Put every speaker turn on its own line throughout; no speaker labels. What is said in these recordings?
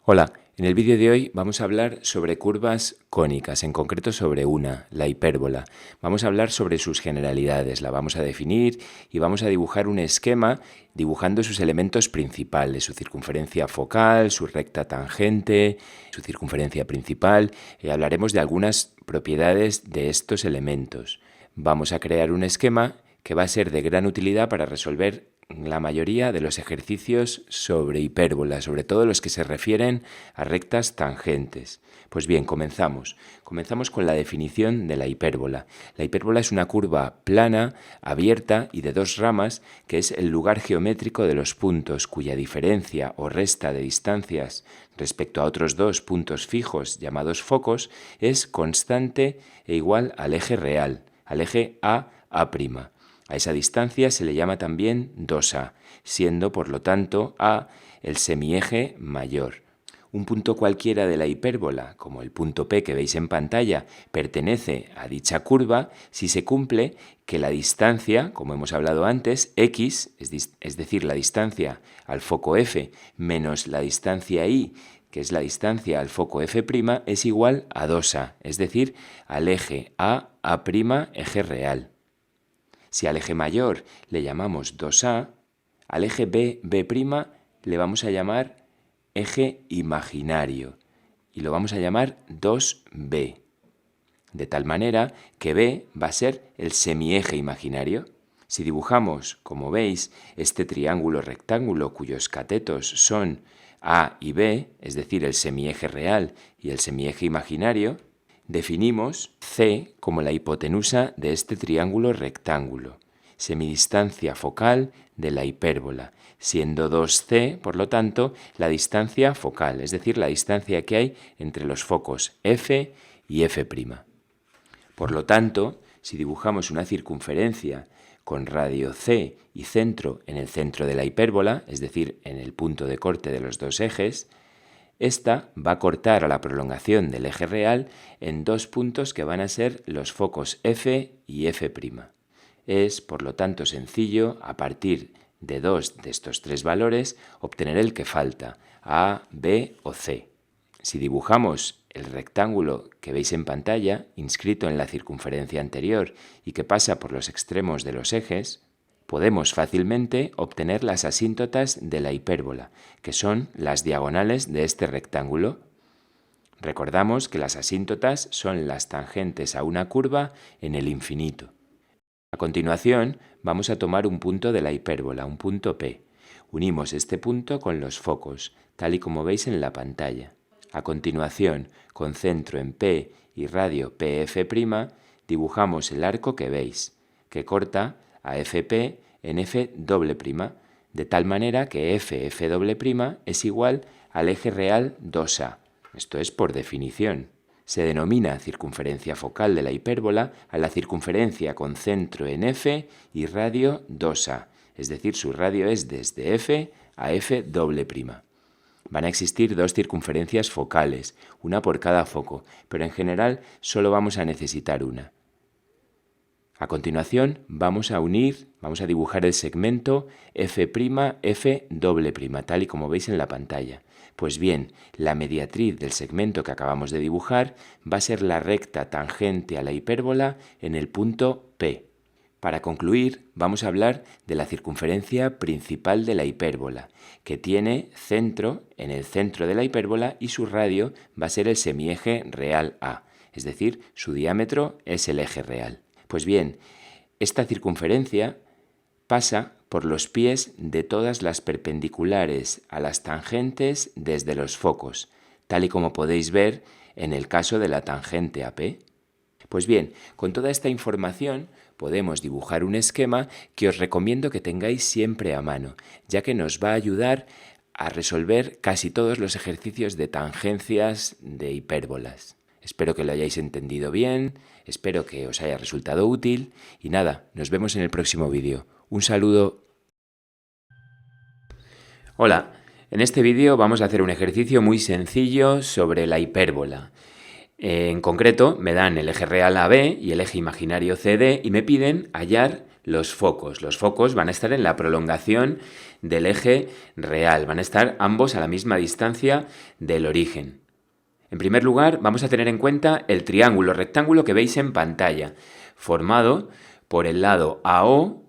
Hola, en el vídeo de hoy vamos a hablar sobre curvas cónicas, en concreto sobre una, la hipérbola. Vamos a hablar sobre sus generalidades, la vamos a definir y vamos a dibujar un esquema dibujando sus elementos principales, su circunferencia focal, su recta tangente, su circunferencia principal. Hablaremos de algunas propiedades de estos elementos. Vamos a crear un esquema que va a ser de gran utilidad para resolver la mayoría de los ejercicios sobre hipérbola, sobre todo los que se refieren a rectas tangentes. Pues bien, comenzamos. Comenzamos con la definición de la hipérbola. La hipérbola es una curva plana, abierta y de dos ramas, que es el lugar geométrico de los puntos cuya diferencia o resta de distancias respecto a otros dos puntos fijos llamados focos es constante e igual al eje real, al eje A'. A esa distancia se le llama también 2A, siendo por lo tanto A el semieje mayor. Un punto cualquiera de la hipérbola, como el punto P que veis en pantalla, pertenece a dicha curva si se cumple que la distancia, como hemos hablado antes, x, es decir, la distancia al foco F menos la distancia y, que es la distancia al foco F', es igual a 2A, es decir, al eje A', eje real. Si al eje mayor le llamamos 2A, al eje B', le vamos a llamar eje imaginario y lo vamos a llamar 2B. De tal manera que B va a ser el semieje imaginario. Si dibujamos, como veis, este triángulo rectángulo cuyos catetos son A y B, es decir, el semieje real y el semieje imaginario, definimos C como la hipotenusa de este triángulo rectángulo, semidistancia focal de la hipérbola, siendo 2C, por lo tanto, la distancia focal, es decir, la distancia que hay entre los focos F y F'. Por lo tanto, si dibujamos una circunferencia con radio C y centro en el centro de la hipérbola, es decir, en el punto de corte de los dos ejes, esta va a cortar a la prolongación del eje real en dos puntos que van a ser los focos F y F'. Es, por lo tanto, sencillo, a partir de dos de estos tres valores, obtener el que falta, A, B o C. Si dibujamos el rectángulo que veis en pantalla, inscrito en la circunferencia anterior y que pasa por los extremos de los ejes, podemos fácilmente obtener las asíntotas de la hipérbola, que son las diagonales de este rectángulo. Recordamos que las asíntotas son las tangentes a una curva en el infinito. A continuación, vamos a tomar un punto de la hipérbola, un punto P. Unimos este punto con los focos, tal y como veis en la pantalla. A continuación, con centro en P y radio PF', dibujamos el arco que veis, que corta a FP en F', de tal manera que F es igual al eje real 2A. Esto es por definición. Se denomina circunferencia focal de la hipérbola a la circunferencia con centro en F y radio 2A, es decir, su radio es desde F a F'. Van a existir dos circunferencias focales, una por cada foco, pero en general solo vamos a necesitar una. A continuación vamos a dibujar el segmento F', tal y como veis en la pantalla. Pues bien, la mediatriz del segmento que acabamos de dibujar va a ser la recta tangente a la hipérbola en el punto P. Para concluir, vamos a hablar de la circunferencia principal de la hipérbola, que tiene centro en el centro de la hipérbola y su radio va a ser el semieje real A, es decir, su diámetro es el eje real. Pues bien, esta circunferencia pasa por los pies de todas las perpendiculares a las tangentes desde los focos, tal y como podéis ver en el caso de la tangente AP. Pues bien, con toda esta información podemos dibujar un esquema que os recomiendo que tengáis siempre a mano, ya que nos va a ayudar a resolver casi todos los ejercicios de tangencias de hipérbolas. Espero que lo hayáis entendido bien, espero que os haya resultado útil y nada, nos vemos en el próximo vídeo. Un saludo. Hola, en este vídeo vamos a hacer un ejercicio muy sencillo sobre la hipérbola. En concreto, me dan el eje real AB y el eje imaginario CD y me piden hallar los focos. Los focos van a estar en la prolongación del eje real, van a estar ambos a la misma distancia del origen. En primer lugar, vamos a tener en cuenta el triángulo rectángulo que veis en pantalla, formado por el lado AO,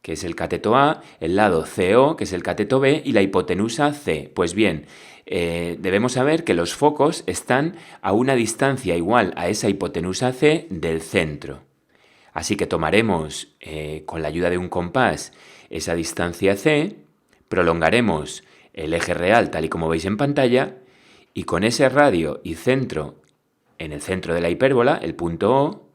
que es el cateto A, el lado CO, que es el cateto B, y la hipotenusa C. Pues bien, debemos saber que los focos están a una distancia igual a esa hipotenusa C del centro. Así que tomaremos, con la ayuda de un compás, esa distancia C, prolongaremos el eje real tal y como veis en pantalla, y con ese radio y centro en el centro de la hipérbola, el punto O,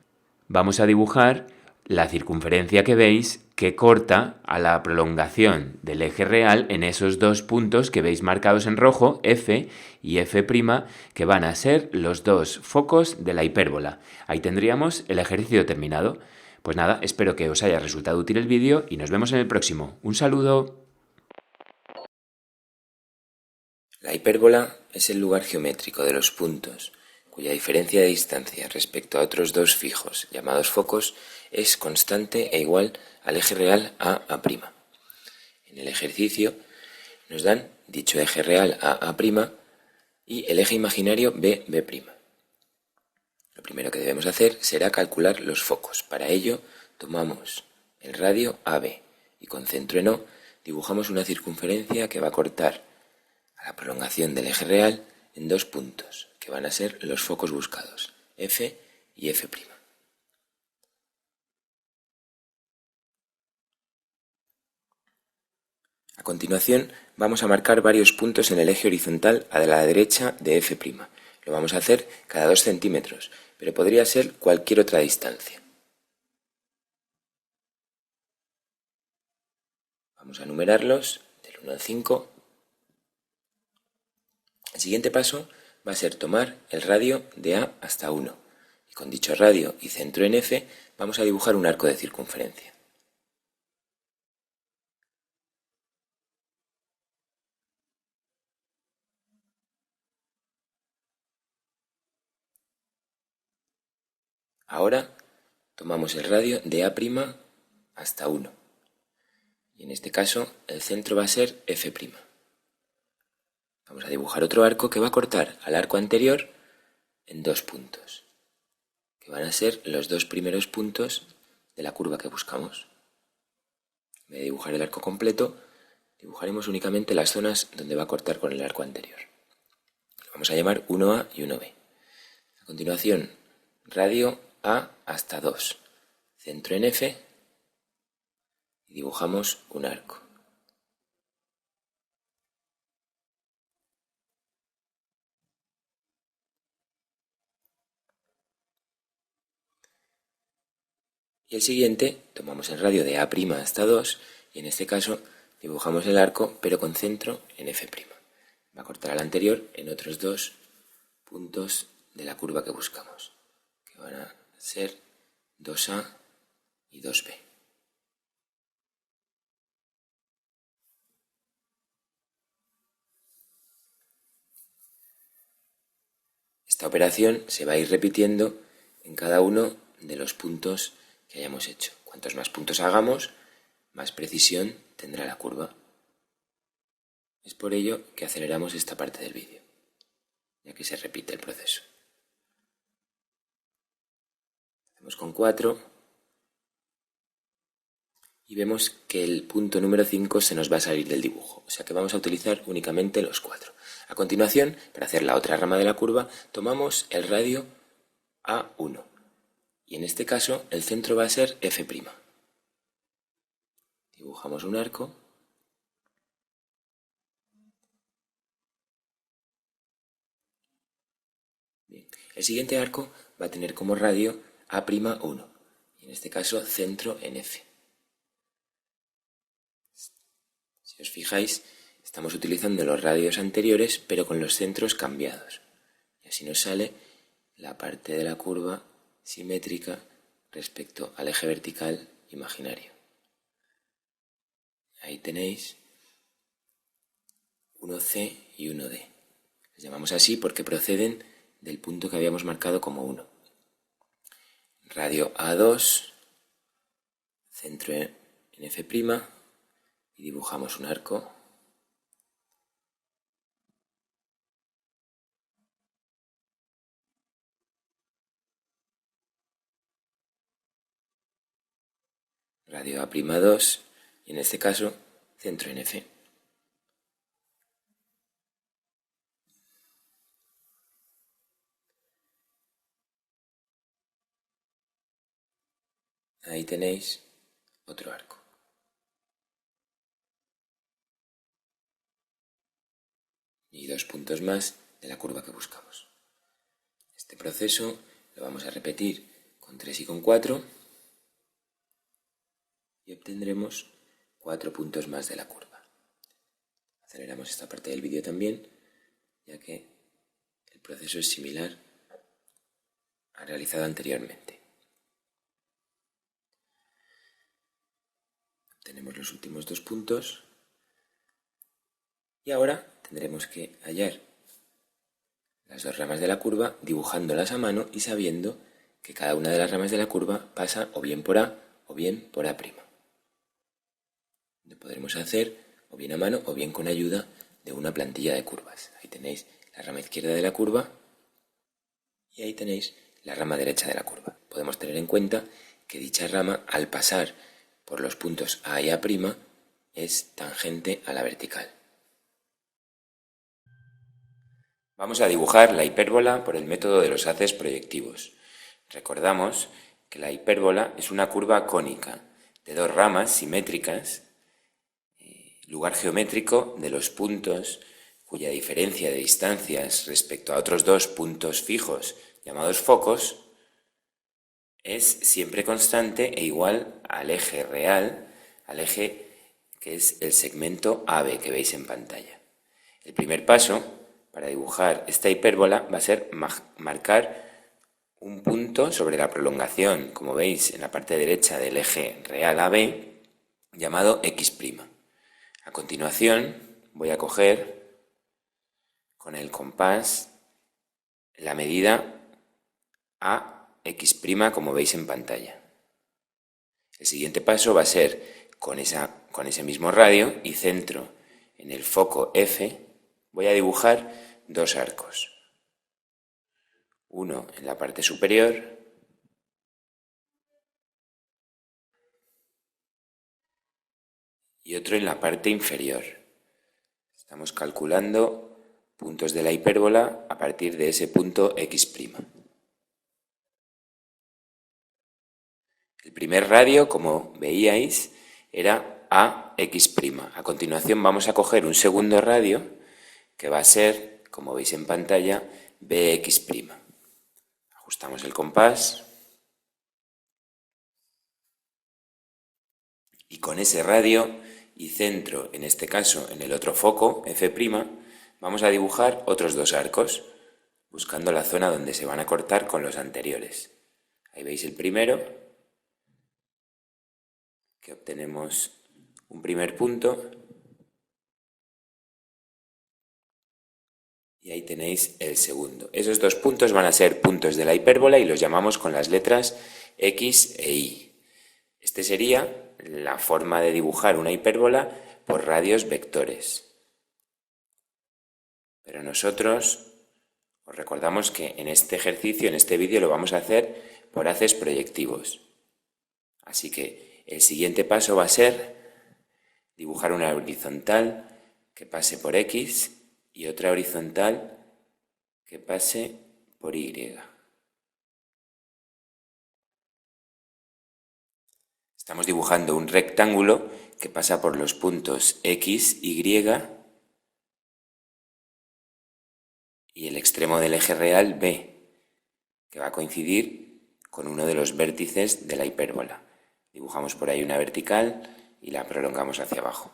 vamos a dibujar la circunferencia que veis que corta a la prolongación del eje real en esos dos puntos que veis marcados en rojo, F y F', que van a ser los dos focos de la hipérbola. Ahí tendríamos el ejercicio terminado. Pues nada, espero que os haya resultado útil el vídeo y nos vemos en el próximo. ¡Un saludo!
La hipérbola es el lugar geométrico de los puntos, cuya diferencia de distancia respecto a otros dos fijos, llamados focos, es constante e igual al eje real a A'. En el ejercicio nos dan dicho eje real a A' y el eje imaginario B'. Lo primero que debemos hacer será calcular los focos. Para ello tomamos el radio AB y con centro en O dibujamos una circunferencia que va a cortar a la prolongación del eje real en dos puntos, que van a ser los focos buscados, F y F'. A continuación vamos a marcar varios puntos en el eje horizontal a la derecha de F'. Lo vamos a hacer cada 2 centímetros, pero podría ser cualquier otra distancia. Vamos a numerarlos del 1 al 5. El siguiente paso va a ser tomar el radio de A hasta 1 y con dicho radio y centro en F vamos a dibujar un arco de circunferencia. Ahora tomamos el radio de A' hasta 1 y en este caso el centro va a ser F'. Vamos a dibujar otro arco que va a cortar al arco anterior en dos puntos, que van a ser los dos primeros puntos de la curva que buscamos. En vez de dibujar el arco completo, dibujaremos únicamente las zonas donde va a cortar con el arco anterior. Lo vamos a llamar 1A y 1B. A continuación, radio A hasta 2, centro en F y dibujamos un arco. Y el siguiente, tomamos el radio de A' hasta 2 y en este caso dibujamos el arco pero con centro en F'. Va a cortar al anterior en otros dos puntos de la curva que buscamos, que van a ser 2A y 2B. Esta operación se va a ir repitiendo en cada uno de los puntos que hayamos hecho. Cuantos más puntos hagamos, más precisión tendrá la curva. Es por ello que aceleramos esta parte del vídeo, ya que se repite el proceso. Hacemos con 4 y vemos que el punto número 5 se nos va a salir del dibujo, o sea que vamos a utilizar únicamente los 4. A continuación, para hacer la otra rama de la curva, tomamos el radio A1 y en este caso el centro va a ser F'. Dibujamos un arco Bien. El siguiente arco va a tener como radio A'1 y en este caso centro en F. Si os fijáis, estamos utilizando los radios anteriores pero con los centros cambiados y así nos sale la parte de la curva simétrica respecto al eje vertical imaginario. Ahí tenéis 1C y 1D. Les llamamos así porque proceden del punto que habíamos marcado como 1. Radio A2, centro en F' y dibujamos un arco. Radio A'2 y en este caso centro en F. Ahí tenéis otro arco. Y 2 puntos más de la curva que buscamos. Este proceso lo vamos a repetir con 3 y con 4 y obtendremos 4 puntos más de la curva. Aceleramos esta parte del vídeo también, ya que el proceso es similar al realizado anteriormente. Obtenemos los últimos 2 puntos y ahora tendremos que hallar las 2 ramas de la curva dibujándolas a mano y sabiendo que cada una de las ramas de la curva pasa o bien por A o bien por A'. Lo podremos hacer o bien a mano o bien con ayuda de una plantilla de curvas. Ahí tenéis la rama izquierda de la curva y ahí tenéis la rama derecha de la curva. Podemos tener en cuenta que dicha rama, al pasar por los puntos A y A', es tangente a la vertical. Vamos a dibujar la hipérbola por el método de los haces proyectivos. Recordamos que la hipérbola es una curva cónica de 2 ramas simétricas, lugar geométrico de los puntos cuya diferencia de distancias respecto a otros 2 puntos fijos llamados focos es siempre constante e igual al eje real, al eje que es el segmento AB que veis en pantalla. El primer paso para dibujar esta hipérbola va a ser marcar un punto sobre la prolongación, como veis en la parte derecha del eje real AB, llamado X'. A continuación voy a coger con el compás la medida a X', como veis en pantalla. El siguiente paso va a ser con ese mismo radio y centro en el foco F, voy a dibujar 2 arcos. Uno en la parte superior y otro en la parte inferior. Estamos calculando puntos de la hipérbola a partir de ese punto X'. El primer radio, como veíais, era AX'. A continuación vamos a coger un segundo radio que va a ser, como veis en pantalla, BX'. Ajustamos el compás y con ese radio y centro, en este caso en el otro foco, F', vamos a dibujar otros 2 arcos, buscando la zona donde se van a cortar con los anteriores. Ahí veis el primero, que obtenemos un primer punto, y ahí tenéis el segundo. Esos 2 puntos van a ser puntos de la hipérbola y los llamamos con las letras X e Y. Este sería la forma de dibujar una hipérbola por radios vectores. Pero nosotros os recordamos que en este ejercicio, en este vídeo, lo vamos a hacer por haces proyectivos. Así que el siguiente paso va a ser dibujar una horizontal que pase por X y otra horizontal que pase por Y. Estamos dibujando un rectángulo que pasa por los puntos X, Y y el extremo del eje real B, que va a coincidir con uno de los vértices de la hipérbola. Dibujamos por ahí una vertical y la prolongamos hacia abajo.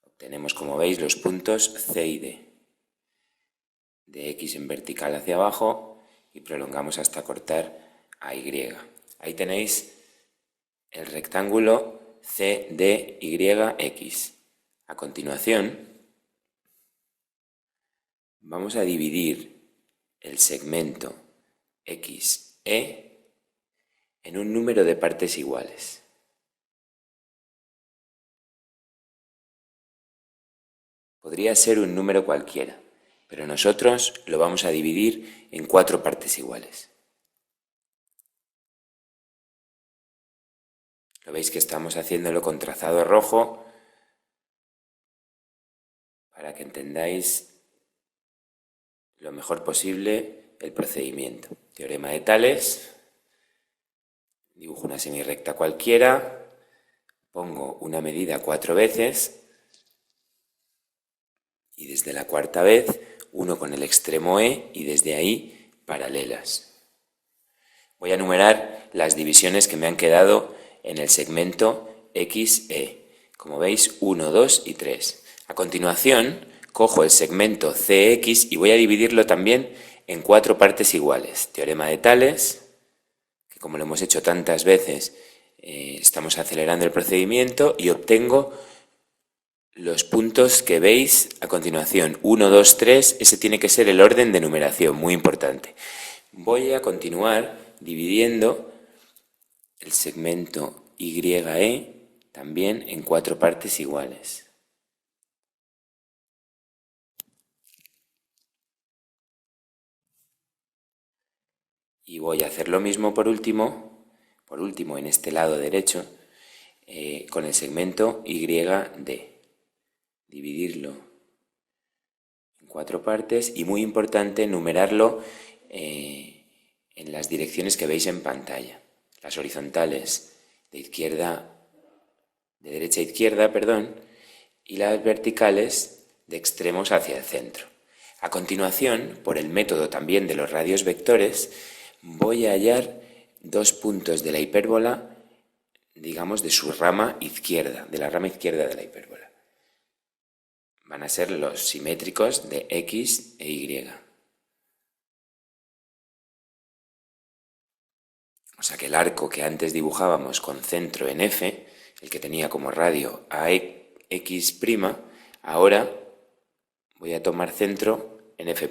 Obtenemos, como veis, los puntos C y D. De X en vertical hacia abajo y prolongamos hasta cortar a Y. Ahí tenéis el rectángulo CDYX. A continuación, vamos a dividir el segmento XE en un número de partes iguales. Podría ser un número cualquiera, pero nosotros lo vamos a dividir en 4 partes iguales. Lo veis que estamos haciéndolo con trazado rojo para que entendáis lo mejor posible el procedimiento. Teorema de Tales, dibujo una semirrecta cualquiera, pongo una medida 4 veces y desde la cuarta vez uno con el extremo E y desde ahí paralelas. Voy a numerar las divisiones que me han quedado en el segmento XE. Como veis, 1, 2 y 3. A continuación, cojo el segmento CX y voy a dividirlo también en 4 partes iguales. Teorema de Tales, que como lo hemos hecho tantas veces, estamos acelerando el procedimiento y obtengo los puntos que veis a continuación. 1, 2, 3, ese tiene que ser el orden de numeración, muy importante. Voy a continuar dividiendo el segmento YE también en 4 partes iguales. Y voy a hacer lo mismo por último en este lado derecho, con el segmento YD. Dividirlo en 4 partes y, muy importante, numerarlo en las direcciones que veis en pantalla. Las horizontales de derecha a izquierda, y las verticales de extremos hacia el centro. A continuación, por el método también de los radios vectores, voy a hallar 2 puntos de la hipérbola, digamos, de su rama izquierda, de la rama izquierda de la hipérbola. Van a ser los simétricos de X e Y. O sea que el arco que antes dibujábamos con centro en F, el que tenía como radio a X', ahora voy a tomar centro en F'.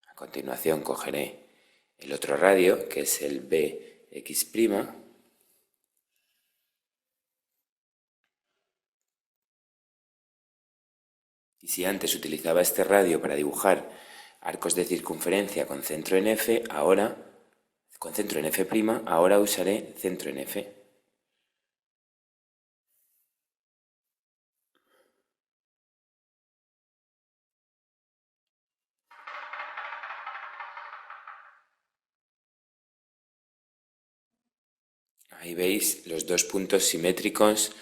A continuación cogeré el otro radio, que es el Bx', y si antes utilizaba este radio para dibujar arcos de circunferencia con centro en F, ahora usaré centro en F. Ahí veis los 2 puntos simétricos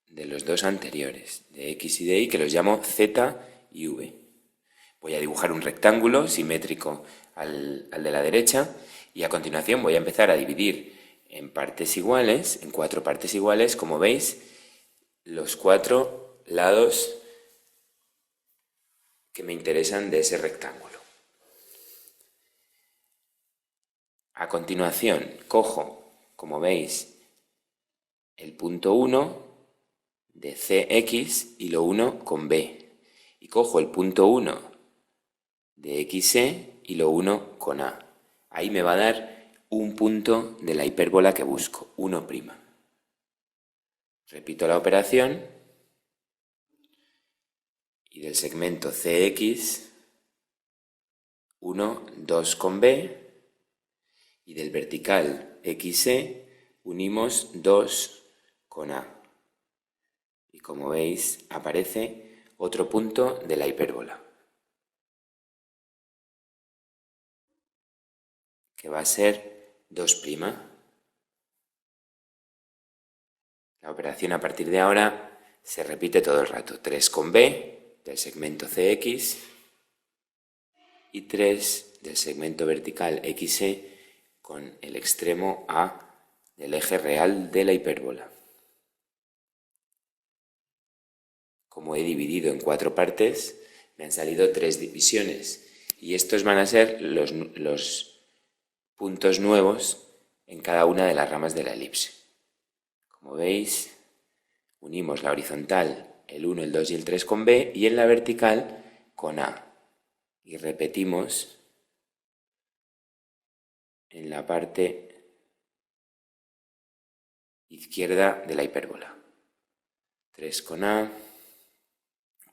de los 2 anteriores, de X y de Y, que los llamo Z y V. Voy a dibujar un rectángulo simétrico al de la derecha y a continuación voy a empezar a dividir en partes iguales, en 4 partes iguales, como veis, los 4 lados que me interesan de ese rectángulo. A continuación cojo, como veis, el punto 1 de CX y lo uno con B. Y cojo el punto 1 de XE y lo uno con A. Ahí me va a dar un punto de la hipérbola que busco, 1'. Repito la operación y del segmento CX, 1, 2 con B, y del vertical XE unimos 2 con A. Y como veis, aparece otro punto de la hipérbola, que va a ser 2'. La operación a partir de ahora se repite todo el rato. 3 con B del segmento CX y 3 del segmento vertical XE con el extremo A del eje real de la hipérbola. Como he dividido en 4 partes, me han salido 3 divisiones. Y estos van a ser los puntos nuevos en cada una de las ramas de la elipse. Como veis, unimos la horizontal el 1, el 2 y el 3 con B, y en la vertical con A. Y repetimos en la parte izquierda de la hipérbola. 3 con A,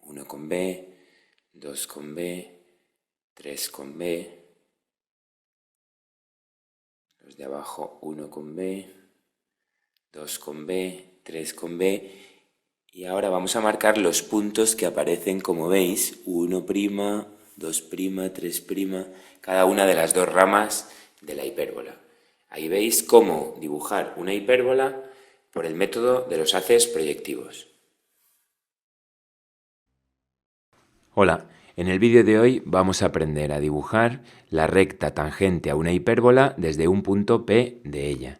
1 con B, 2 con B, 3 con B, los de abajo 1 con B, 2 con B, 3 con B, y ahora vamos a marcar los puntos que aparecen, como veis, 1', 2', 3', cada una de las dos ramas de la hipérbola. Ahí veis cómo dibujar una hipérbola por el método de los haces proyectivos.
Hola, en el vídeo de hoy vamos a aprender a dibujar la recta tangente a una hipérbola desde un punto P de ella.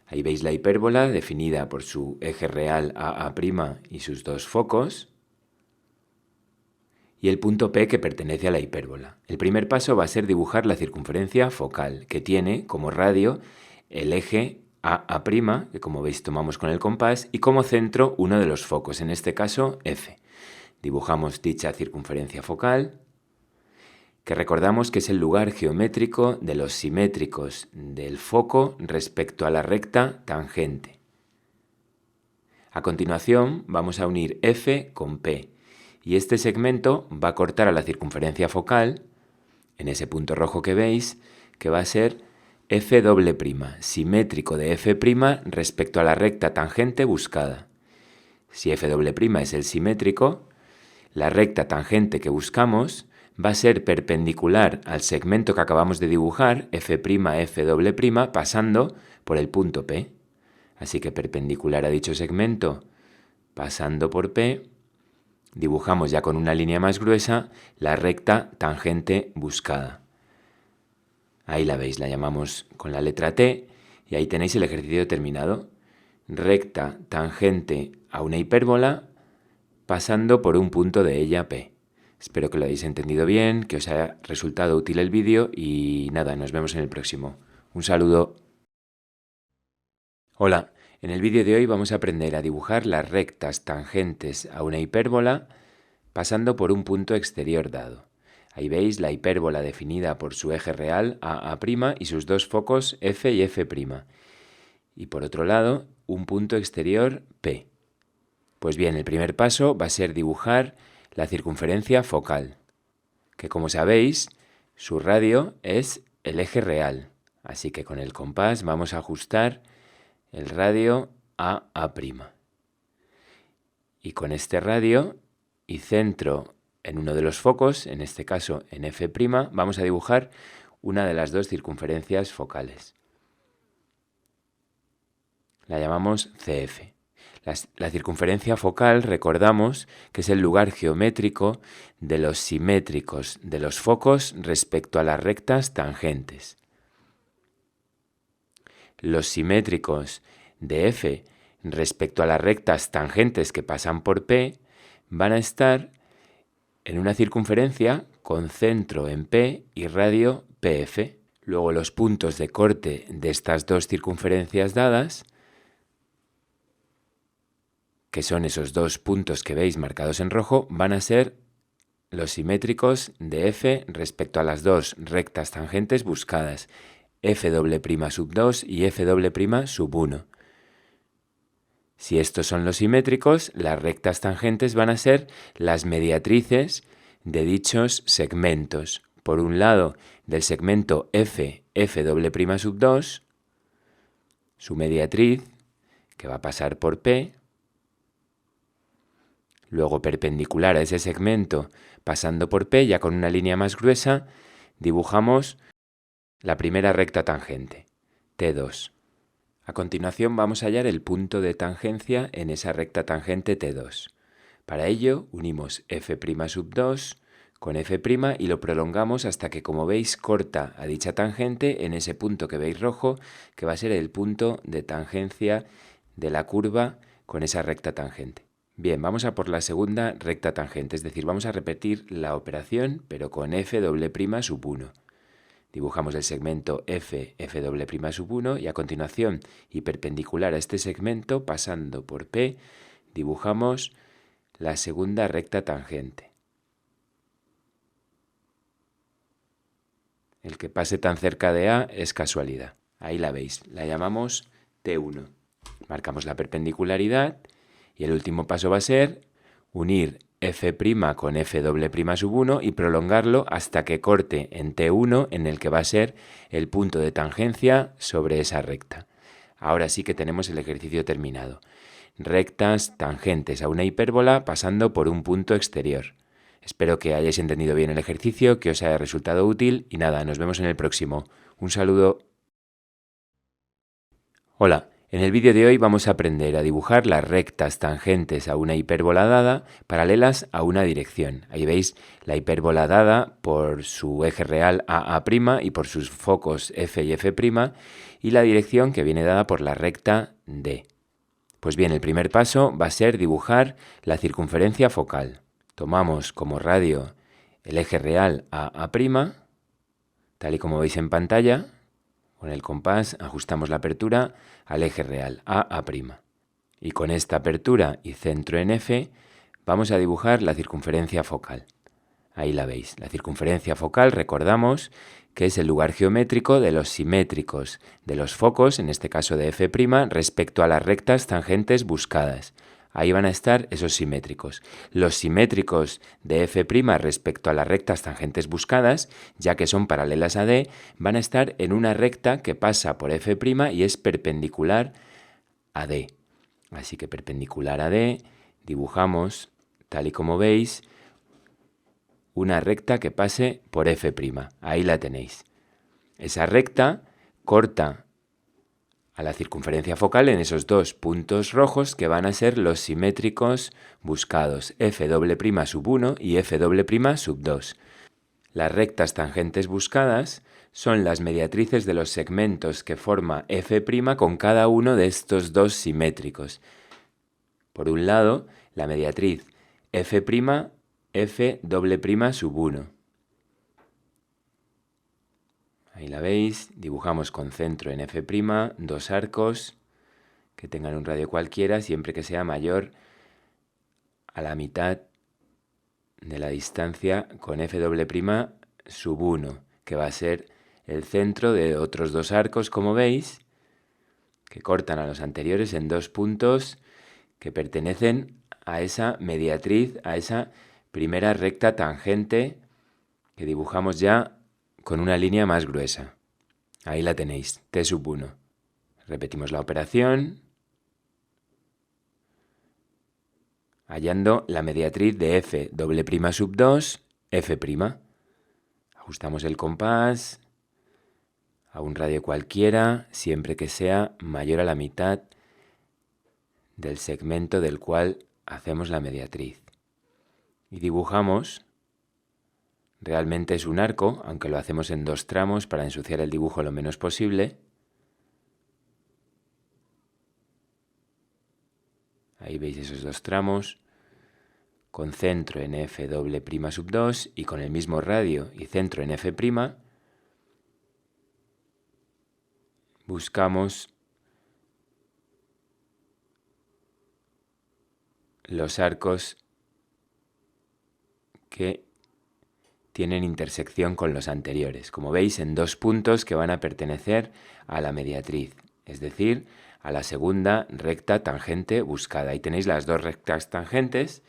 Ahí veis la hipérbola definida por su eje real AA' y sus dos focos, y el punto P que pertenece a la hipérbola. El primer paso va a ser dibujar la circunferencia focal, que tiene como radio el eje AA', que como veis tomamos con el compás, y como centro uno de los focos, en este caso F. Dibujamos dicha circunferencia focal, que recordamos que es el lugar geométrico de los simétricos del foco respecto a la recta tangente. A continuación vamos a unir F con P, y este segmento va a cortar a la circunferencia focal, en ese punto rojo que veis, que va a ser F', simétrico de F' respecto a la recta tangente buscada. Si F' es el simétrico, la recta tangente que buscamos va a ser perpendicular al segmento que acabamos de dibujar, F', F', pasando por el punto P. Así que perpendicular a dicho segmento, pasando por P, dibujamos ya con una línea más gruesa la recta tangente buscada. Ahí la veis, la llamamos con la letra T, y ahí tenéis el ejercicio terminado. Recta tangente a una hipérbola, pasando por un punto de ella P. Espero que lo hayáis entendido bien, que os haya resultado útil el vídeo y nada, nos vemos en el próximo. Un saludo. Hola, en el vídeo de hoy vamos a aprender a dibujar las rectas tangentes a una hipérbola pasando por un punto exterior dado. Ahí veis la hipérbola definida por su eje real AA' y sus dos focos F y F'. Y por otro lado, un punto exterior P. Pues bien, el primer paso va a ser dibujar la circunferencia focal, que como sabéis, su radio es el eje real. Así que con el compás vamos a ajustar el radio a A'. Y con este radio y centro en uno de los focos, en este caso en F', vamos a dibujar una de las dos circunferencias focales. La llamamos CF. La circunferencia focal, recordamos que es el lugar geométrico de los simétricos de los focos respecto a las rectas tangentes. Los simétricos de F respecto a las rectas tangentes que pasan por P van a estar en una circunferencia con centro en P y radio PF. Luego los puntos de corte de estas dos circunferencias dadas, que son esos dos puntos que veis marcados en rojo, van a ser los simétricos de F respecto a las dos rectas tangentes buscadas, F'2 y F'1. Si estos son los simétricos, las rectas tangentes van a ser las mediatrices de dichos segmentos. Por un lado, del segmento F, F'2, su mediatriz, que va a pasar por P. Luego, perpendicular a ese segmento, pasando por P, ya con una línea más gruesa, dibujamos la primera recta tangente, T2. A continuación vamos a hallar el punto de tangencia en esa recta tangente T2. Para ello, unimos F'2 con F' y lo prolongamos hasta que, como veis, corta a dicha tangente en ese punto que veis rojo, que va a ser el punto de tangencia de la curva con esa recta tangente. Bien, vamos a por la segunda recta tangente, es decir, vamos a repetir la operación, pero con F'1. Dibujamos el segmento F, F'1 y a continuación, y perpendicular a este segmento, pasando por P, dibujamos la segunda recta tangente. El que pase tan cerca de A es casualidad. Ahí la veis, la llamamos T1. Marcamos la perpendicularidad y el último paso va a ser unir F' con F" sub 1 y prolongarlo hasta que corte en T1, en el que va a ser el punto de tangencia sobre esa recta. Ahora sí que tenemos el ejercicio terminado. Rectas tangentes a una hipérbola pasando por un punto exterior. Espero que hayáis entendido bien el ejercicio, que os haya resultado útil y nada, nos vemos en el próximo. Un saludo. Hola, en el vídeo de hoy vamos a aprender a dibujar las rectas tangentes a una hipérbola dada paralelas a una dirección. Ahí veis la hipérbola dada por su eje real AA' y por sus focos F y F' y la dirección que viene dada por la recta D. Pues bien, el primer paso va a ser dibujar la circunferencia focal. Tomamos como radio el eje real AA', tal y como veis en pantalla. Con el compás ajustamos la apertura al eje real AA'. Y con esta apertura y centro en F vamos a dibujar la circunferencia focal. Ahí la veis. La circunferencia focal, recordamos, que es el lugar geométrico de los simétricos de los focos, en este caso de F', respecto a las rectas tangentes buscadas. Ahí van a estar esos simétricos. Los simétricos de F' respecto a las rectas tangentes buscadas, ya que son paralelas a D, van a estar en una recta que pasa por F' y es perpendicular a D. Así que perpendicular a D, dibujamos, tal y como veis, una recta que pase por F'. Ahí la tenéis. Esa recta corta a la circunferencia focal en esos dos puntos rojos que van a ser los simétricos buscados, F' sub 1 y F' sub 2. Las rectas tangentes buscadas son las mediatrices de los segmentos que forma F' con cada uno de estos dos simétricos. Por un lado, la mediatriz F', F" sub 1. Ahí la veis, dibujamos con centro en F', dos arcos que tengan un radio cualquiera, siempre que sea mayor a la mitad de la distancia con F' sub 1, que va a ser el centro de otros dos arcos, como veis, que cortan a los anteriores en dos puntos que pertenecen a esa mediatriz, a esa primera recta tangente que dibujamos ya con una línea más gruesa. Ahí la tenéis, T sub 1. Repetimos la operación, hallando la mediatriz de F' sub 2, F'. Ajustamos el compás a un radio cualquiera, siempre que sea mayor a la mitad del segmento del cual hacemos la mediatriz. Y dibujamos. Realmente es un arco, aunque lo hacemos en dos tramos para ensuciar el dibujo lo menos posible. Ahí veis esos dos tramos, con centro en F' sub 2 y con el mismo radio y centro en F', buscamos los arcos que tienen intersección con los anteriores, como veis, en dos puntos que van a pertenecer a la mediatriz, es decir, a la segunda recta tangente buscada. Ahí tenéis las dos rectas tangentes,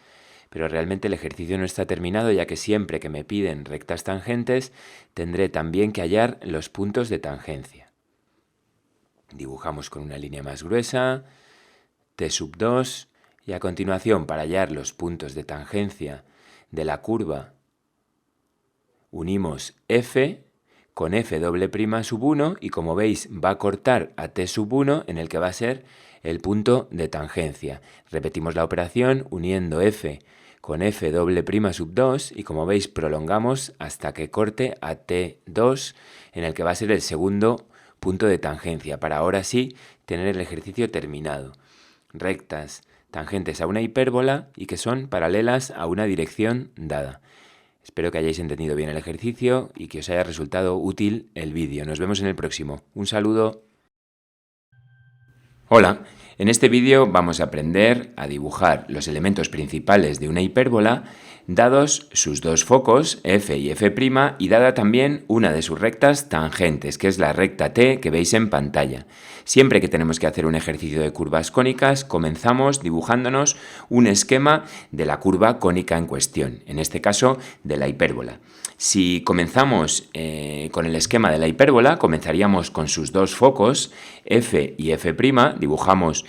pero realmente el ejercicio no está terminado, ya que siempre que me piden rectas tangentes tendré también que hallar los puntos de tangencia. Dibujamos con una línea más gruesa, T sub 2, y a continuación, para hallar los puntos de tangencia de la curva, unimos F con F' sub 1 y, como veis, va a cortar a T sub 1 en el que va a ser el punto de tangencia. Repetimos la operación uniendo F con F' sub 2 y, como veis, prolongamos hasta que corte a T2 en el que va a ser el segundo punto de tangencia, para ahora sí tener el ejercicio terminado. Rectas tangentes a una hipérbola y que son paralelas a una dirección dada. Espero que hayáis entendido bien el ejercicio y que os haya resultado útil el vídeo. Nos vemos en el próximo. Un saludo. Hola, en este vídeo vamos a aprender a dibujar los elementos principales de una hipérbola dados sus dos focos, f y f', y dada también una de sus rectas tangentes, que es la recta t que veis en pantalla. Siempre que tenemos que hacer un ejercicio de curvas cónicas, comenzamos dibujándonos un esquema de la curva cónica en cuestión, en este caso de la hipérbola. Si comenzamos con el esquema de la hipérbola, comenzaríamos con sus dos focos, f y f', dibujamos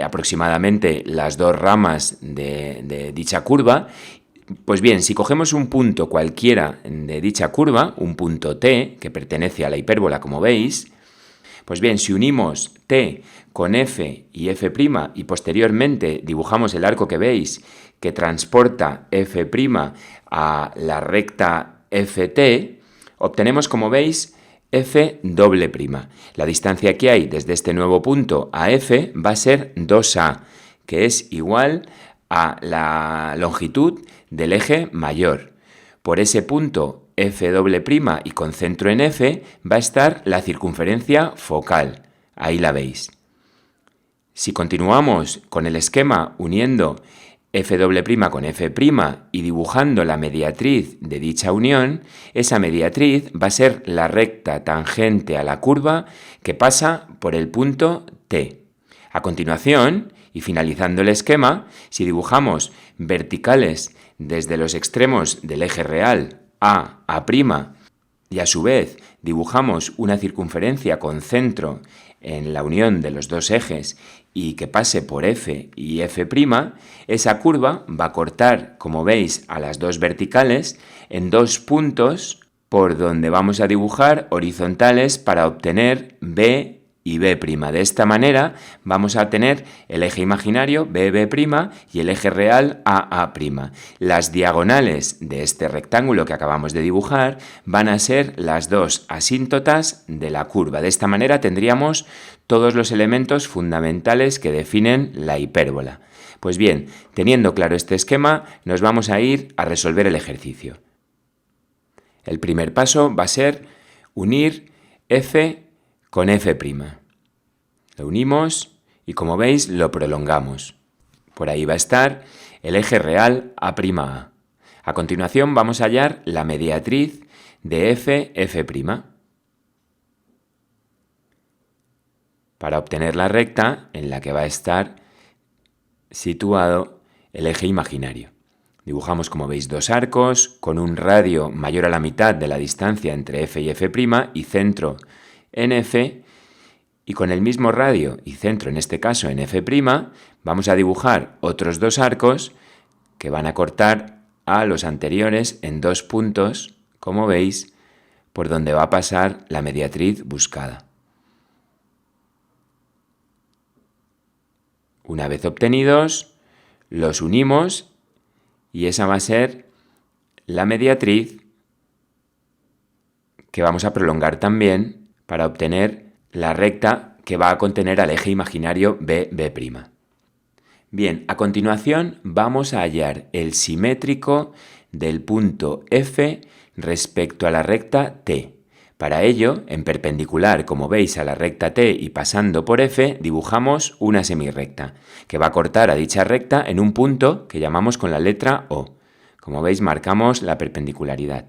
aproximadamente las dos ramas de dicha curva. Pues bien, si cogemos un punto cualquiera de dicha curva, un punto T, que pertenece a la hipérbola como veis, pues bien, si unimos T con F y F' y posteriormente dibujamos el arco que veis que transporta F' a la recta FT, obtenemos, como veis, F'. La distancia que hay desde este nuevo punto a F va a ser 2A, que es igual a la longitud del eje mayor. Por ese punto F' y con centro en F va a estar la circunferencia focal. Ahí la veis. Si continuamos con el esquema uniendo F' con F' y dibujando la mediatriz de dicha unión, esa mediatriz va a ser la recta tangente a la curva que pasa por el punto T. A continuación, y finalizando el esquema, si dibujamos verticales desde los extremos del eje real A' y a su vez dibujamos una circunferencia con centro en la unión de los dos ejes y que pase por F y F', esa curva va a cortar, como veis, a las dos verticales en dos puntos por donde vamos a dibujar horizontales para obtener B y B'. De esta manera vamos a tener el eje imaginario BB' y el eje real AA'. Las diagonales de este rectángulo que acabamos de dibujar van a ser las dos asíntotas de la curva. De esta manera tendríamos todos los elementos fundamentales que definen la hipérbola. Pues bien, teniendo claro este esquema, nos vamos a ir a resolver el ejercicio. El primer paso va a ser unir F con F'. Lo unimos y, como veis, lo prolongamos. Por ahí va a estar el eje real A'A. A continuación vamos a hallar la mediatriz de F'. Para obtener la recta en la que va a estar situado el eje imaginario. Dibujamos, como veis, dos arcos con un radio mayor a la mitad de la distancia entre F y F' y centro en F, y con el mismo radio y centro, en este caso en F', vamos a dibujar otros dos arcos que van a cortar a los anteriores en dos puntos, como veis, por donde va a pasar la mediatriz buscada. Una vez obtenidos, los unimos y esa va a ser la mediatriz que vamos a prolongar también para obtener la recta que va a contener al eje imaginario BB'. Bien, a continuación vamos a hallar el simétrico del punto F respecto a la recta T. Para ello, en perpendicular, como veis, a la recta T y pasando por F, dibujamos una semirrecta, que va a cortar a dicha recta en un punto que llamamos con la letra O. Como veis, marcamos la perpendicularidad.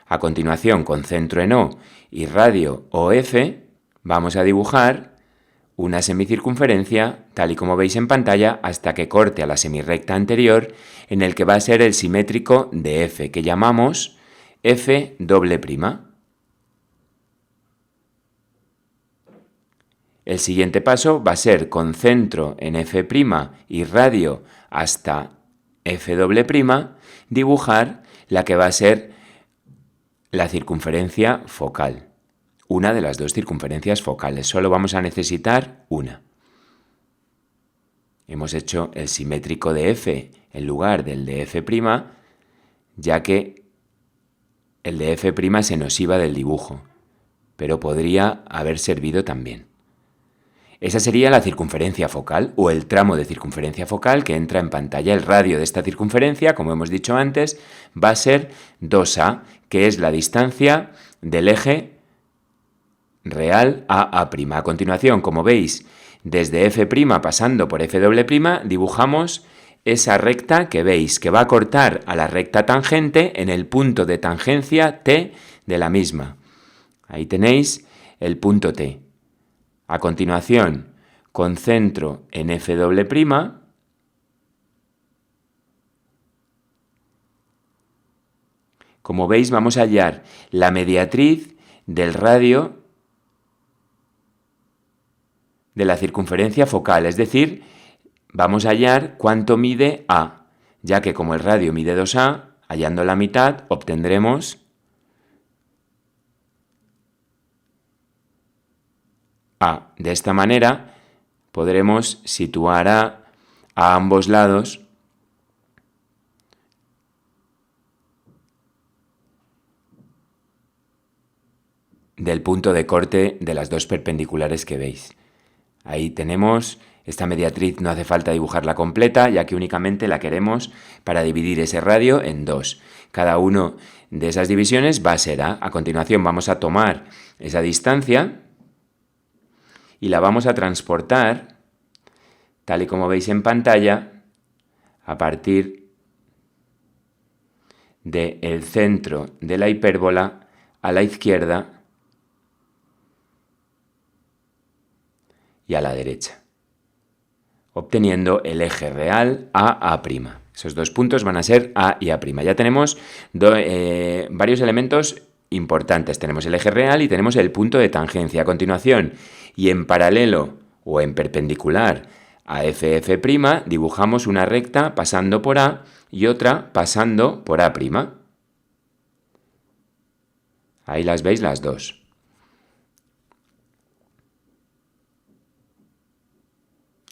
A continuación, con centro en O y radio OF, vamos a dibujar una semicircunferencia, tal y como veis en pantalla, hasta que corte a la semirrecta anterior, en el que va a ser el simétrico de F, que llamamos F'. El siguiente paso va a ser, con centro en F' y radio hasta F', dibujar la que va a ser la circunferencia focal. Una de las dos circunferencias focales. Solo vamos a necesitar una. Hemos hecho el simétrico de F en lugar del de F', ya que el de F' se nos iba del dibujo, pero podría haber servido también. Esa sería la circunferencia focal o el tramo de circunferencia focal que entra en pantalla. El radio de esta circunferencia, como hemos dicho antes, va a ser 2A, que es la distancia del eje real a A'. A continuación, como veis, desde F' pasando por F', dibujamos esa recta que veis, que va a cortar a la recta tangente en el punto de tangencia T de la misma. Ahí tenéis el punto T. A continuación, concentro en F'. Como veis, vamos a hallar la mediatriz del radio de la circunferencia focal, es decir, vamos a hallar cuánto mide A, ya que como el radio mide 2A, hallando la mitad obtendremos A. De esta manera podremos situar a ambos lados del punto de corte de las dos perpendiculares que veis. Ahí tenemos esta mediatriz, no hace falta dibujarla completa, ya que únicamente la queremos para dividir ese radio en dos. Cada uno de esas divisiones va a ser A. A continuación vamos a tomar esa distancia y la vamos a transportar, tal y como veis en pantalla, a partir del centro de la hipérbola a la izquierda y a la derecha, obteniendo el eje real A'. Esos dos puntos van a ser A y A'. Ya tenemos varios elementos importantes. Tenemos el eje real y tenemos el punto de tangencia. A continuación, y en paralelo o en perpendicular a F', dibujamos una recta pasando por A y otra pasando por A'. Ahí las veis las dos.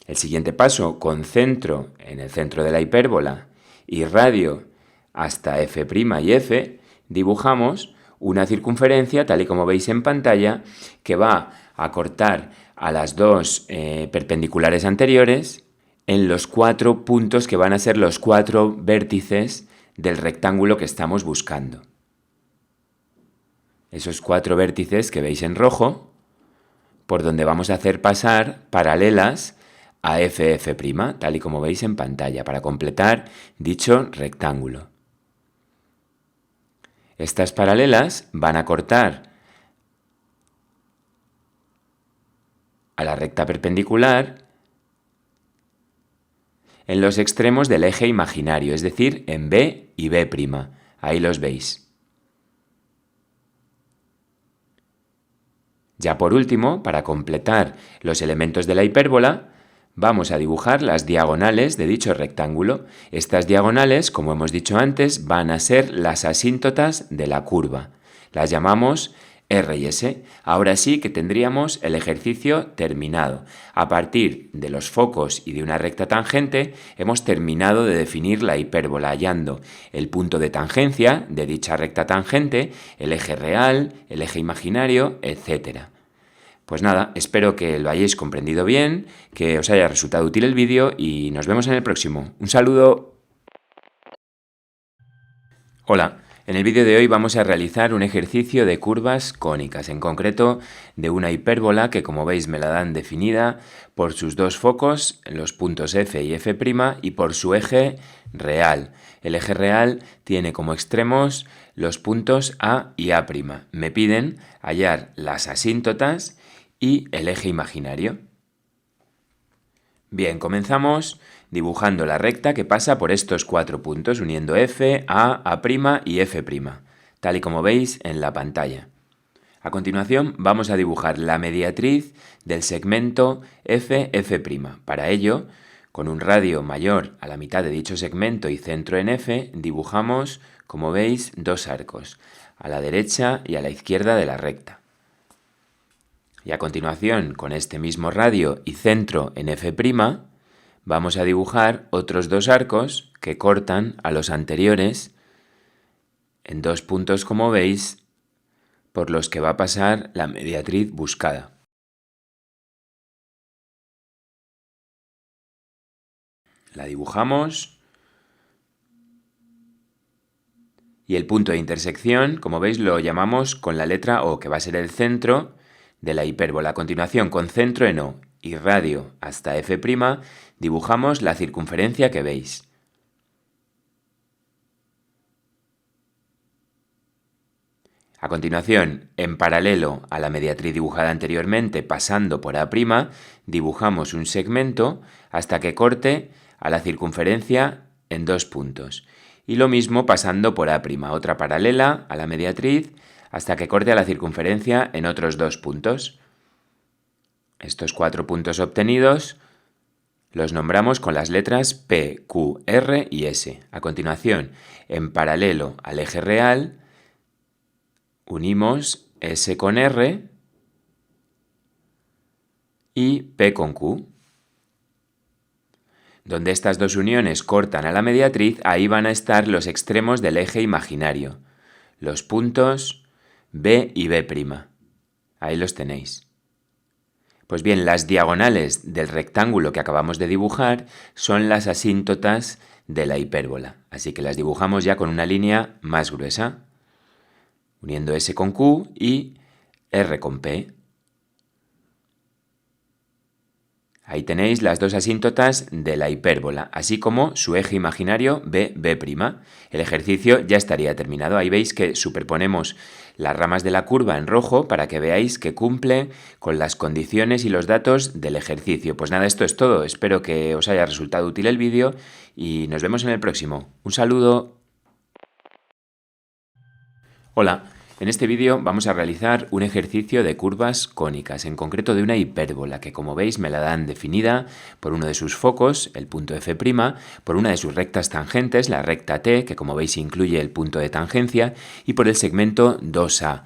El siguiente paso, concentro en el centro de la hipérbola y radio hasta F' y F, dibujamos una circunferencia, tal y como veis en pantalla, que va a cortar a las dos perpendiculares anteriores en los 4 puntos que van a ser los 4 vértices del rectángulo que estamos buscando. Esos 4 vértices que veis en rojo, por donde vamos a hacer pasar paralelas a F', tal y como veis en pantalla, para completar dicho rectángulo. Estas paralelas van a cortar a la recta perpendicular en los extremos del eje imaginario, es decir, en B y B'. Ahí los veis. Ya por último, para completar los elementos de la hipérbola, vamos a dibujar las diagonales de dicho rectángulo. Estas diagonales, como hemos dicho antes, van a ser las asíntotas de la curva. Las llamamos R y S. Ahora sí que tendríamos el ejercicio terminado. A partir de los focos y de una recta tangente, hemos terminado de definir la hipérbola hallando el punto de tangencia de dicha recta tangente, el eje real, el eje imaginario, etc. Pues nada, espero que lo hayáis comprendido bien, que os haya resultado útil el vídeo y nos vemos en el próximo. ¡Un saludo! Hola, en el vídeo de hoy vamos a realizar un ejercicio de curvas cónicas, en concreto de una hipérbola que, como veis, me la dan definida por sus dos focos, los puntos F y F' y por su eje real. El eje real tiene como extremos los puntos A y A'. Me piden hallar las asíntotas y el eje imaginario. Bien, comenzamos dibujando la recta que pasa por estos 4 puntos, uniendo F, A' y F', tal y como veis en la pantalla. A continuación vamos a dibujar la mediatriz del segmento F'. Para ello, con un radio mayor a la mitad de dicho segmento y centro en F, dibujamos, como veis, dos arcos, a la derecha y a la izquierda de la recta. Y a continuación, con este mismo radio y centro en F', vamos a dibujar otros dos arcos que cortan a los anteriores en dos puntos, como veis, por los que va a pasar la mediatriz buscada. La dibujamos y el punto de intersección, como veis, lo llamamos con la letra O, que va a ser el centro de la hipérbola. A continuación, con centro en O y radio hasta F', dibujamos la circunferencia que veis. A continuación, en paralelo a la mediatriz dibujada anteriormente, pasando por A', dibujamos un segmento hasta que corte a la circunferencia en 2 puntos. Y lo mismo pasando por A', otra paralela a la mediatriz, hasta que corte a la circunferencia en otros 2 puntos. Estos 4 puntos obtenidos los nombramos con las letras P, Q, R y S. A continuación, en paralelo al eje real, unimos S con R y P con Q. Donde estas dos uniones cortan a la mediatriz, ahí van a estar los extremos del eje imaginario, los puntos B y B'. Ahí los tenéis. Pues bien, las diagonales del rectángulo que acabamos de dibujar son las asíntotas de la hipérbola, así que las dibujamos ya con una línea más gruesa, uniendo S con Q y R con P. Ahí tenéis las dos asíntotas de la hipérbola, así como su eje imaginario B'. El ejercicio ya estaría terminado. Ahí veis que superponemos las ramas de la curva en rojo para que veáis que cumple con las condiciones y los datos del ejercicio. Pues nada, esto es todo. Espero que os haya resultado útil el vídeo y nos vemos en el próximo. Un saludo. Hola. En este vídeo vamos a realizar un ejercicio de curvas cónicas, en concreto de una hipérbola, que como veis me la dan definida por uno de sus focos, el punto F', por una de sus rectas tangentes, la recta T, que como veis incluye el punto de tangencia, y por el segmento 2A,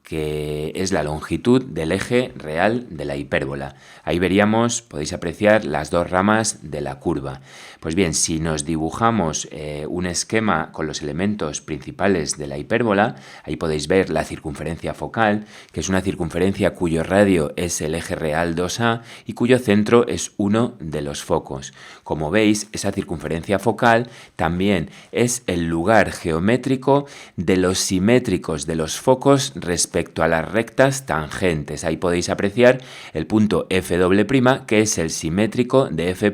que es la longitud del eje real de la hipérbola. Ahí veríamos, podéis apreciar las dos ramas de la curva. Pues bien, si nos dibujamos un esquema con los elementos principales de la hipérbola, ahí podéis ver la circunferencia focal, que es una circunferencia cuyo radio es el eje real 2A y cuyo centro es uno de los focos. Como veis, esa circunferencia focal también es el lugar geométrico de los simétricos de los focos respecto a las rectas tangentes. Ahí podéis apreciar el punto F', que es el simétrico de F'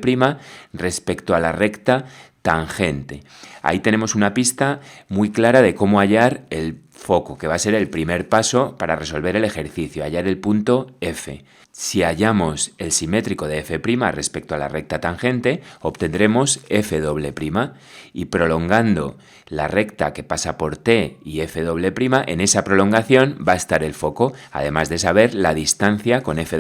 respecto a la recta tangente. Ahí tenemos una pista muy clara de cómo hallar el foco, que va a ser el primer paso para resolver el ejercicio, hallar el punto F. Si hallamos el simétrico de F' respecto a la recta tangente, obtendremos F', y prolongando la recta que pasa por T y F', en esa prolongación va a estar el foco, además de saber la distancia con F',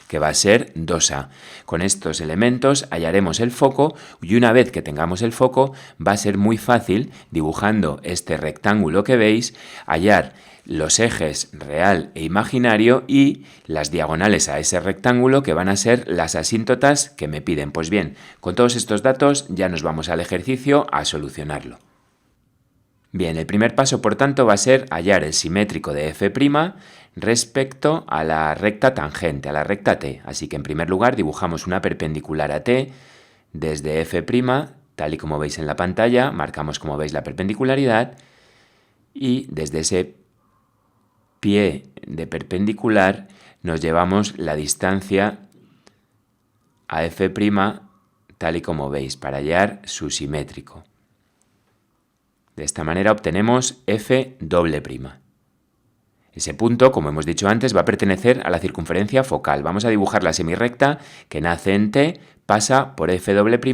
que va a ser 2A. Con estos elementos hallaremos el foco y una vez que tengamos el foco va a ser muy fácil, dibujando este rectángulo que veis, hallar los ejes real e imaginario y las diagonales a ese rectángulo, que van a ser las asíntotas que me piden. Pues bien, con todos estos datos ya nos vamos al ejercicio a solucionarlo. Bien, el primer paso, por tanto, va a ser hallar el simétrico de F' respecto a la recta tangente, a la recta T. Así que en primer lugar dibujamos una perpendicular a T desde F', tal y como veis en la pantalla, marcamos como veis la perpendicularidad y desde ese pie de perpendicular nos llevamos la distancia a F', tal y como veis, para hallar su simétrico. De esta manera obtenemos F'. Ese punto, como hemos dicho antes, va a pertenecer a la circunferencia focal. Vamos a dibujar la semirrecta que nace en T, pasa por F'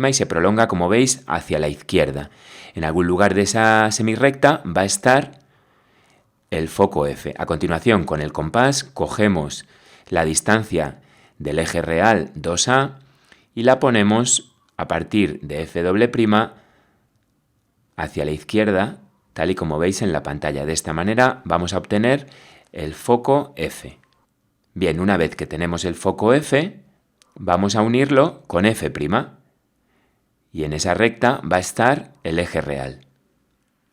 y se prolonga, como veis, hacia la izquierda. En algún lugar de esa semirrecta va a estar el foco F. A continuación, con el compás, cogemos la distancia del eje real 2A y la ponemos a partir de F' hacia la izquierda, tal y como veis en la pantalla. De esta manera vamos a obtener el foco F. Bien, una vez que tenemos el foco F, vamos a unirlo con F'. Y en esa recta va a estar el eje real.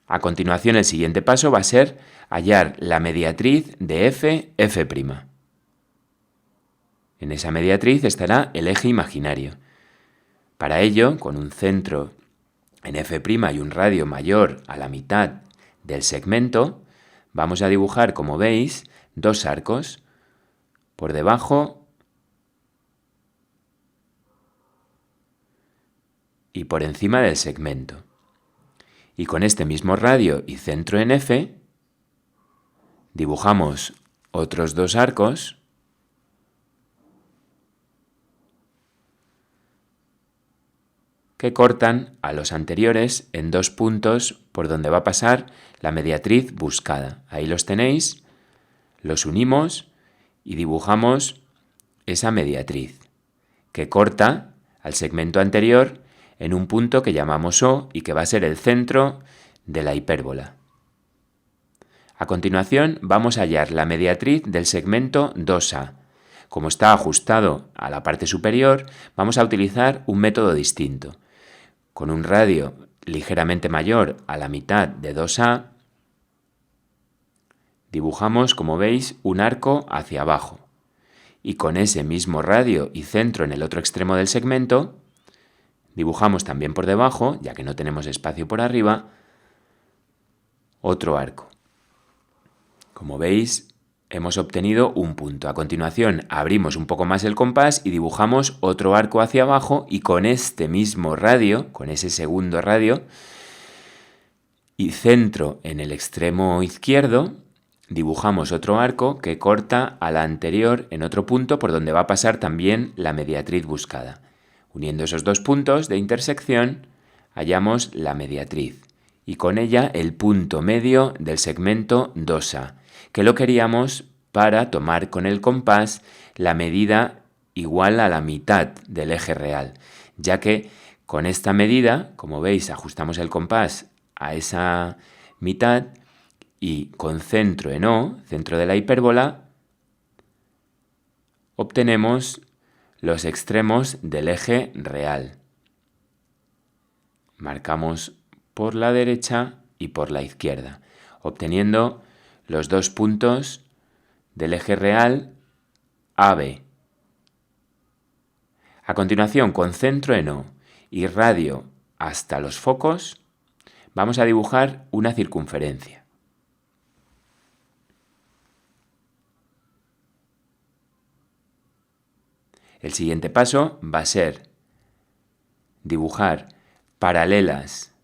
A continuación, el siguiente paso va a ser hallar la mediatriz de F'. En esa mediatriz estará el eje imaginario. Para ello, con un centro en F' y un radio mayor a la mitad del segmento, vamos a dibujar, como veis, dos arcos, por debajo y por encima del segmento. Y con este mismo radio y centro en F, dibujamos otros dos arcos que cortan a los anteriores en dos puntos por donde va a pasar la mediatriz buscada. Ahí los tenéis, los unimos y dibujamos esa mediatriz que corta al segmento anterior en un punto que llamamos O y que va a ser el centro de la hipérbola. A continuación vamos a hallar la mediatriz del segmento 2A. Como está ajustado a la parte superior, vamos a utilizar un método distinto. Con un radio ligeramente mayor a la mitad de 2A, dibujamos, como veis, un arco hacia abajo. Y con ese mismo radio y centro en el otro extremo del segmento, dibujamos también por debajo, ya que no tenemos espacio por arriba, otro arco. Como veis, hemos obtenido un punto. A continuación, abrimos un poco más el compás y dibujamos otro arco hacia abajo y con este mismo radio, con ese segundo radio, y centro en el extremo izquierdo, dibujamos otro arco que corta a la anterior en otro punto por donde va a pasar también la mediatriz buscada. Uniendo esos dos puntos de intersección, hallamos la mediatriz y con ella el punto medio del segmento 2A, que lo queríamos para tomar con el compás la medida igual a la mitad del eje real, ya que con esta medida, como veis, ajustamos el compás a esa mitad y con centro en O, centro de la hipérbola, obtenemos los extremos del eje real. Marcamos por la derecha y por la izquierda, obteniendo los dos puntos del eje real AB. A continuación, con centro en O y radio hasta los focos, vamos a dibujar una circunferencia. El siguiente paso va a ser dibujar paralelas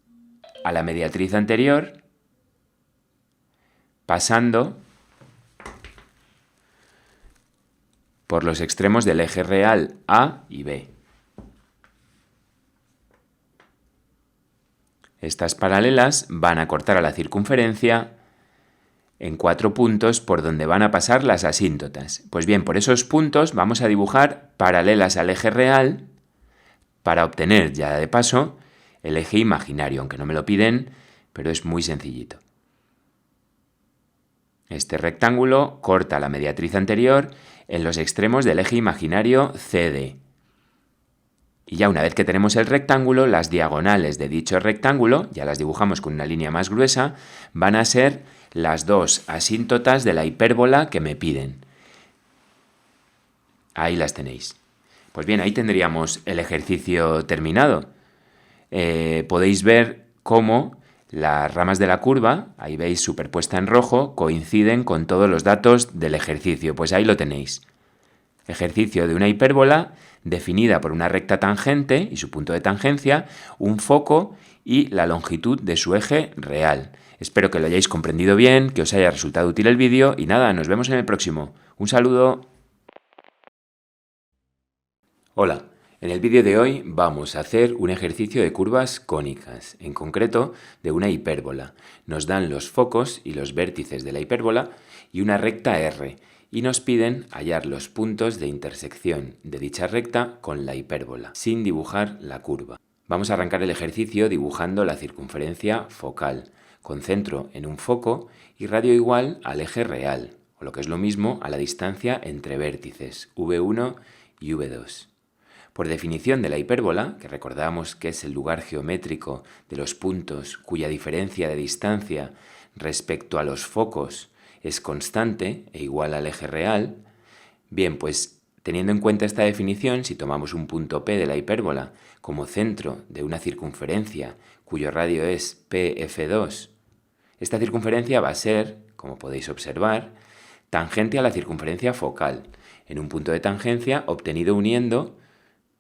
a la mediatriz anterior, pasando por los extremos del eje real A y B. Estas paralelas van a cortar a la circunferencia en 4 puntos por donde van a pasar las asíntotas. Pues bien, por esos puntos vamos a dibujar paralelas al eje real para obtener ya de paso el eje imaginario, aunque no me lo piden, pero es muy sencillito. Este rectángulo corta la mediatriz anterior en los extremos del eje imaginario CD. Y ya una vez que tenemos el rectángulo, las diagonales de dicho rectángulo, ya las dibujamos con una línea más gruesa, van a ser las dos asíntotas de la hipérbola que me piden. Ahí las tenéis. Pues bien, ahí tendríamos el ejercicio terminado. Podéis ver cómo las ramas de la curva, ahí veis superpuesta en rojo, coinciden con todos los datos del ejercicio. Pues ahí lo tenéis. Ejercicio de una hipérbola definida por una recta tangente y su punto de tangencia, un foco y la longitud de su eje real. Espero que lo hayáis comprendido bien, que os haya resultado útil el vídeo y nada, nos vemos en el próximo. Un saludo. Hola, en el vídeo de hoy vamos a hacer un ejercicio de curvas cónicas, en concreto de una hipérbola. Nos dan los focos y los vértices de la hipérbola y una recta R, y nos piden hallar los puntos de intersección de dicha recta con la hipérbola, sin dibujar la curva. Vamos a arrancar el ejercicio dibujando la circunferencia focal, con centro en un foco y radio igual al eje real, o lo que es lo mismo a la distancia entre vértices, V1 y V2. Por definición de la hipérbola, que recordamos que es el lugar geométrico de los puntos cuya diferencia de distancia respecto a los focos es constante e igual al eje real, bien, pues teniendo en cuenta esta definición, si tomamos un punto P de la hipérbola como centro de una circunferencia cuyo radio es PF2, esta circunferencia va a ser, como podéis observar, tangente a la circunferencia focal, en un punto de tangencia obtenido uniendo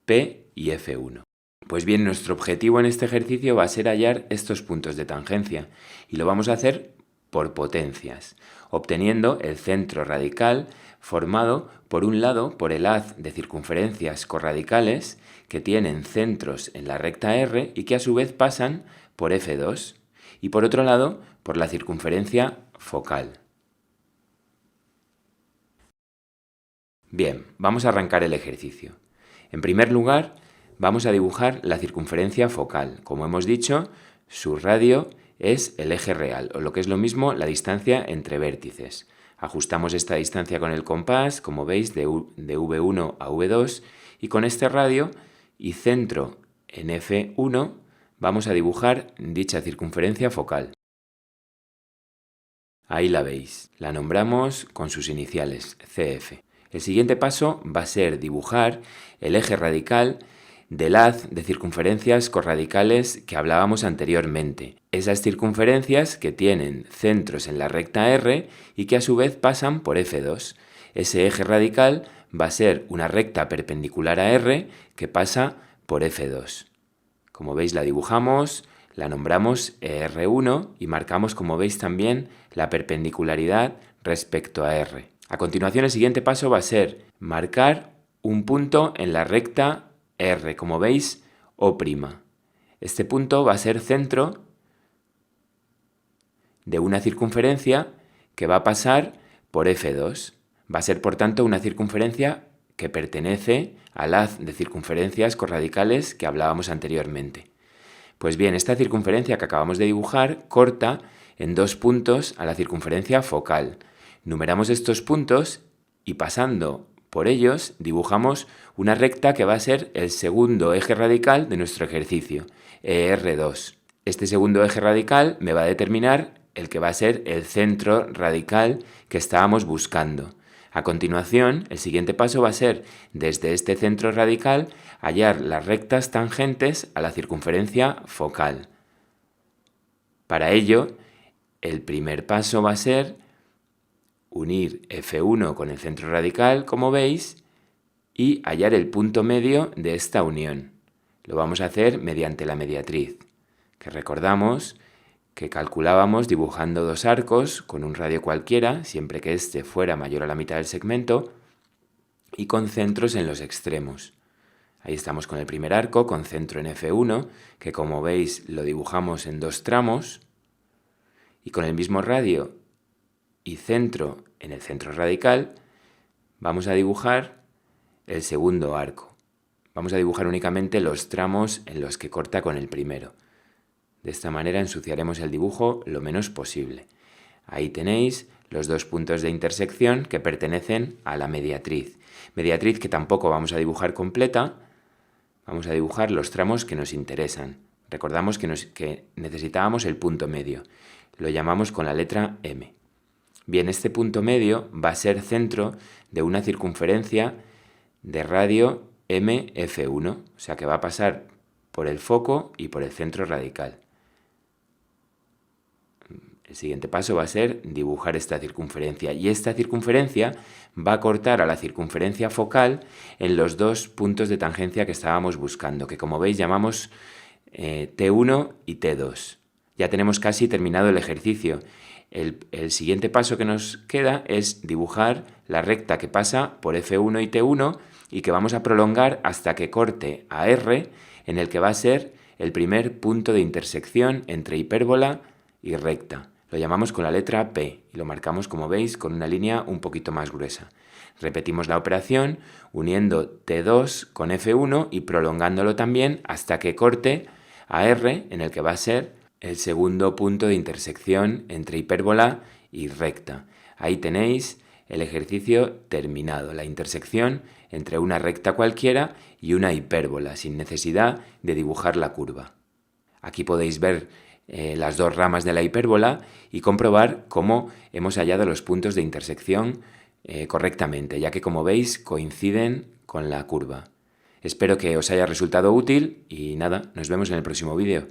P y F1. Pues bien, nuestro objetivo en este ejercicio va a ser hallar estos puntos de tangencia y lo vamos a hacer por potencias, obteniendo el centro radical formado por un lado por el haz de circunferencias corradicales que tienen centros en la recta R y que a su vez pasan por F2 y por otro lado por la circunferencia focal. Bien, vamos a arrancar el ejercicio. En primer lugar, vamos a dibujar la circunferencia focal. Como hemos dicho, su radio es el eje real, o lo que es lo mismo, la distancia entre vértices. Ajustamos esta distancia con el compás, como veis, de V1 a V2, y con este radio y centro en F1 vamos a dibujar dicha circunferencia focal. Ahí la veis, la nombramos con sus iniciales, CF. El siguiente paso va a ser dibujar el eje radical del haz de circunferencias corradicales que hablábamos anteriormente. Esas circunferencias que tienen centros en la recta R y que a su vez pasan por F2. Ese eje radical va a ser una recta perpendicular a R que pasa por F2. Como veis la dibujamos, la nombramos R1 y marcamos, como veis también, la perpendicularidad respecto a R. A continuación, el siguiente paso va a ser marcar un punto en la recta R, como veis, O'. Este punto va a ser centro de una circunferencia que va a pasar por F2. Va a ser, por tanto, una circunferencia que pertenece al haz de circunferencias corradicales que hablábamos anteriormente. Pues bien, esta circunferencia que acabamos de dibujar corta en 2 puntos a la circunferencia focal. Numeramos estos puntos y pasando por ellos dibujamos una recta que va a ser el segundo eje radical de nuestro ejercicio, ER2. Este segundo eje radical me va a determinar el que va a ser el centro radical que estábamos buscando. A continuación, el siguiente paso va a ser, desde este centro radical, hallar las rectas tangentes a la circunferencia focal. Para ello, el primer paso va a ser unir F1 con el centro radical, como veis, y hallar el punto medio de esta unión. Lo vamos a hacer mediante la mediatriz, que recordamos que calculábamos dibujando 2 arcos con un radio cualquiera, siempre que éste fuera mayor a la mitad del segmento, y con centros en los extremos. Ahí estamos con el primer arco, con centro en F1, que como veis lo dibujamos en 2 tramos, y con el mismo radio y centro en el centro radical, vamos a dibujar el segundo arco. Vamos a dibujar únicamente los tramos en los que corta con el primero. De esta manera ensuciaremos el dibujo lo menos posible. Ahí tenéis los 2 puntos de intersección que pertenecen a la mediatriz. Mediatriz que tampoco vamos a dibujar completa, vamos a dibujar los tramos que nos interesan. Recordamos que necesitábamos el punto medio. Lo llamamos con la letra M. Bien, este punto medio va a ser centro de una circunferencia de radio MF1, o sea que va a pasar por el foco y por el centro radical. El siguiente paso va a ser dibujar esta circunferencia y esta circunferencia va a cortar a la circunferencia focal en los 2 puntos de tangencia que estábamos buscando, que como veis llamamos T1 y T2. Ya tenemos casi terminado el ejercicio. El siguiente paso que nos queda es dibujar la recta que pasa por F1 y T1 y que vamos a prolongar hasta que corte a R, en el que va a ser el primer punto de intersección entre hipérbola y recta. Lo llamamos con la letra P y lo marcamos, como veis, con una línea un poquito más gruesa. Repetimos la operación uniendo T2 con F1 y prolongándolo también hasta que corte a R, en el que va a ser el segundo punto de intersección entre hipérbola y recta. Ahí tenéis el ejercicio terminado, la intersección entre una recta cualquiera y una hipérbola, sin necesidad de dibujar la curva. Aquí podéis ver las 2 ramas de la hipérbola y comprobar cómo hemos hallado los puntos de intersección correctamente, ya que como veis coinciden con la curva. Espero que os haya resultado útil y nada, nos vemos en el próximo vídeo.